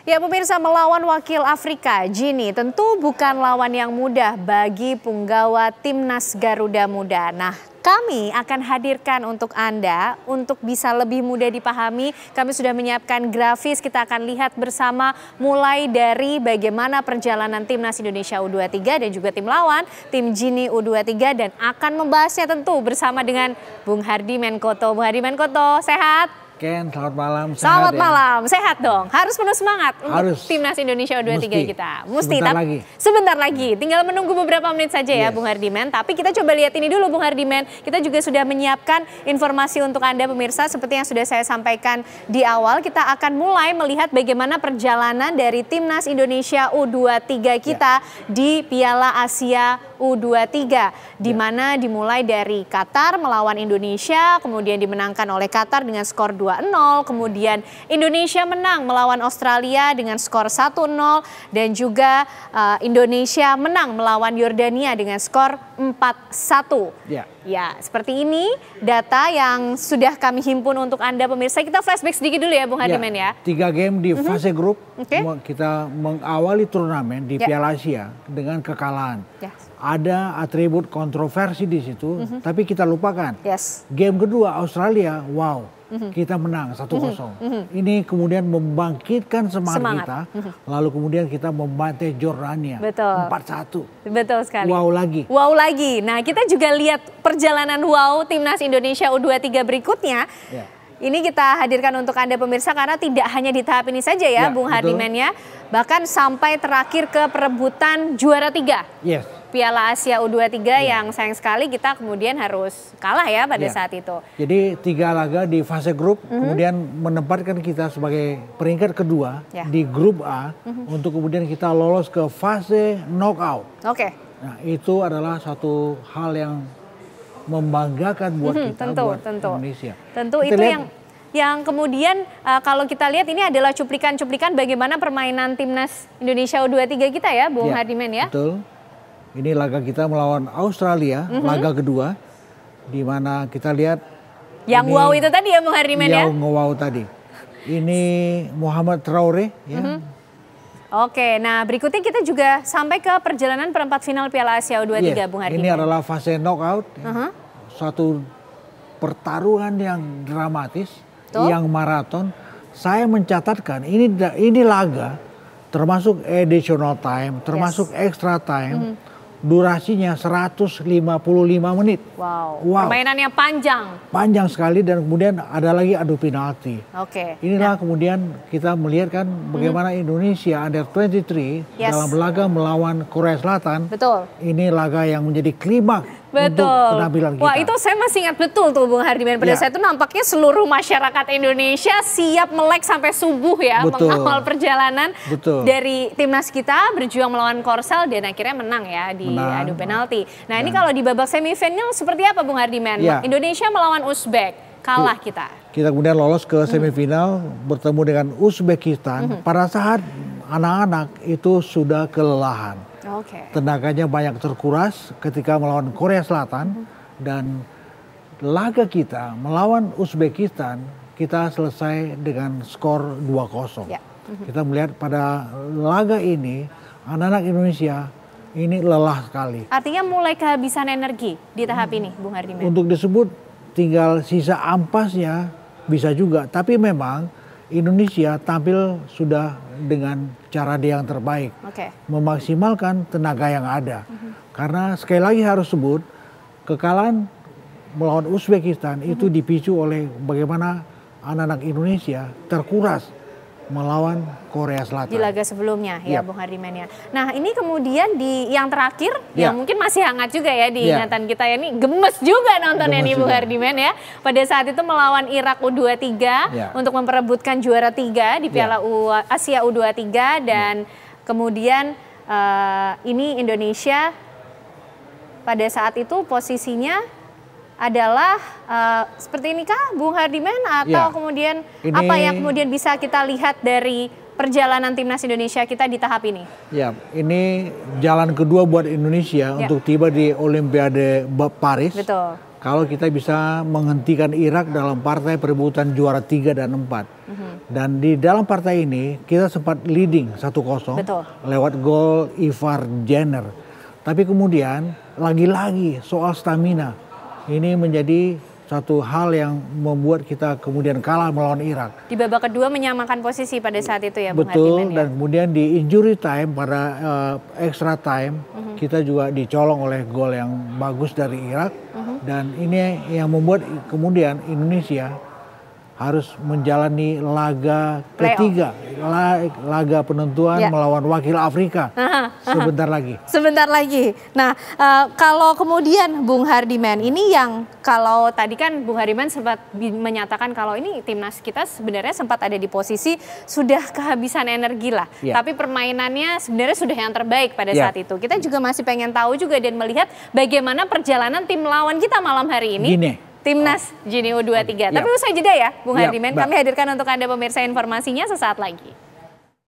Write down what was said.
Ya pemirsa, melawan wakil Afrika, Gini tentu bukan lawan yang mudah bagi punggawa Timnas Garuda Muda. Nah, kami akan hadirkan untuk Anda untuk bisa lebih mudah dipahami. Kami sudah menyiapkan grafis, kita akan lihat bersama mulai dari bagaimana perjalanan Timnas Indonesia U23 dan juga tim lawan, tim Gini U23, dan akan membahasnya tentu bersama dengan Bung Hardy Menkoto. Bung Hardy Menkoto, sehat? Ken, selamat malam. Selamat malam, sehat dong. Harus penuh semangat untuk Timnas Indonesia U23 kita. Sebentar lagi. Tinggal menunggu beberapa menit saja ya Bung Hardiman. Tapi kita coba lihat ini dulu Bung Hardiman. Kita juga sudah menyiapkan informasi untuk Anda pemirsa. Seperti yang sudah saya sampaikan di awal, kita akan mulai melihat bagaimana perjalanan dari Timnas Indonesia U23 kita di Piala Asia U23. Di mana dimulai dari Qatar melawan Indonesia, kemudian dimenangkan oleh Qatar dengan skor 2-0, kemudian Indonesia menang melawan Australia dengan skor 1-0, dan juga Indonesia menang melawan Yordania dengan skor 4-1. Ya, seperti ini data yang sudah kami himpun untuk Anda pemirsa. Kita flashback sedikit dulu ya Bung Hardiman ya. 3 game di fase grup, kita mengawali turnamen di Piala Asia dengan kekalahan. Ada atribut kontroversi di situ, tapi kita lupakan. Game kedua Australia, wow. Kita menang 1-0. Ini kemudian membangkitkan semangat kita. Lalu kemudian kita membantai Jordania 4-1. Betul sekali. Wow lagi. Wow lagi. Nah, kita juga lihat perjalanan wow Timnas Indonesia U23 berikutnya. Ini kita hadirkan untuk Anda pemirsa karena tidak hanya di tahap ini saja ya Bung Hardiman ya. Bahkan sampai terakhir ke perebutan juara 3. Piala Asia U23 yang sayang sekali kita kemudian harus kalah ya pada saat itu. Jadi 3 laga di fase grup kemudian menempatkan kita sebagai peringkat kedua di grup A untuk kemudian kita lolos ke fase knockout. Nah, itu adalah satu hal yang membanggakan buat kita, buat Indonesia. Tentu itu yang kemudian kalau kita lihat ini adalah cuplikan-cuplikan bagaimana permainan Timnas Indonesia U23 kita ya Bung Hardiman ya. Betul. Ini laga kita melawan Australia, laga kedua, di mana kita lihat yang wow itu tadi ya Bung Hardiman ya. Yang wow tadi. Ini Muhammad Traore ya. Oke, nah berikutnya kita juga sampai ke perjalanan perempat final Piala Asia U23 Bung Hardiman. Ini adalah fase knockout, suatu pertarungan yang dramatis, yang maraton. Saya mencatatkan ini laga termasuk additional time, termasuk extra time. Durasinya 155 menit. Wow. Permainannya panjang. Panjang sekali, dan kemudian ada lagi adu penalti. Inilah kemudian kita melihat kan bagaimana Indonesia Under 23 dalam laga melawan Korea Selatan. Ini laga yang menjadi klimaks untuk penampilan kita. Wah, itu saya masih ingat betul tuh Bung Hardiman. Pada saat itu nampaknya seluruh masyarakat Indonesia siap melek sampai subuh ya. Mengawal perjalanan dari timnas kita berjuang melawan Korsel dan akhirnya menang ya di adu penalti. Nah, ini kalau di babak semifinal seperti apa Bung Hardiman? Indonesia melawan Uzbek, kalah kita. Kita kemudian lolos ke semifinal bertemu dengan Uzbekistan. Pada saat anak-anak itu sudah kelelahan. Tenaganya banyak terkuras ketika melawan Korea Selatan, dan laga kita melawan Uzbekistan kita selesai dengan skor 2-0. Kita melihat pada laga ini anak-anak Indonesia ini lelah sekali. Artinya mulai kehabisan energi di tahap ini Bung Hardiman. Untuk disebut tinggal sisa ampasnya bisa juga, tapi memang Indonesia tampil sudah dengan cara dia yang terbaik, memaksimalkan tenaga yang ada. Karena sekali lagi harus sebut, kekalahan melawan Uzbekistan itu dipicu oleh bagaimana anak-anak Indonesia terkuras melawan Korea Selatan. Di laga sebelumnya ya Bung Hardiman ya. Nah, ini kemudian di yang terakhir yang mungkin masih hangat juga ya di ingatan kita ya, ini gemes juga nontonnya nih Bung Hardiman ya. Pada saat itu melawan Irak U23 untuk memperebutkan juara 3 di Piala Asia U23, dan kemudian ini Indonesia pada saat itu posisinya adalah seperti ini kah Bung Hardiman, atau kemudian ini, apa yang kemudian bisa kita lihat dari perjalanan timnas Indonesia kita di tahap ini? Ya, ini jalan kedua buat Indonesia untuk tiba di Olimpiade Paris. kalau kita bisa menghentikan Irak dalam partai perebutan juara 3 dan 4. Dan di dalam partai ini kita sempat leading 1-0 lewat gol Ivar Jenner. Tapi kemudian lagi-lagi soal stamina. Ini menjadi satu hal yang membuat kita kemudian kalah melawan Irak. Di babak kedua menyamakan posisi pada saat itu ya Bung Betul, Hardiman, dan kemudian di injury time pada extra time kita juga dicolong oleh gol yang bagus dari Irak. Dan ini yang membuat kemudian Indonesia harus menjalani laga ketiga, laga penentuan melawan wakil Afrika sebentar lagi. Sebentar lagi. Nah, kalau kemudian Bung Hardiman, ini yang kalau tadi kan Bung Hardiman sempat menyatakan kalau ini timnas kita sebenarnya sempat ada di posisi sudah kehabisan energi lah. Tapi permainannya sebenarnya sudah yang terbaik pada saat itu. Kita juga masih pengen tahu juga dan melihat bagaimana perjalanan tim lawan kita malam hari ini. Timnas Gini U23. Tapi usai jeda ya Bung Hardiman, kami hadirkan untuk Anda pemirsa informasinya sesaat lagi.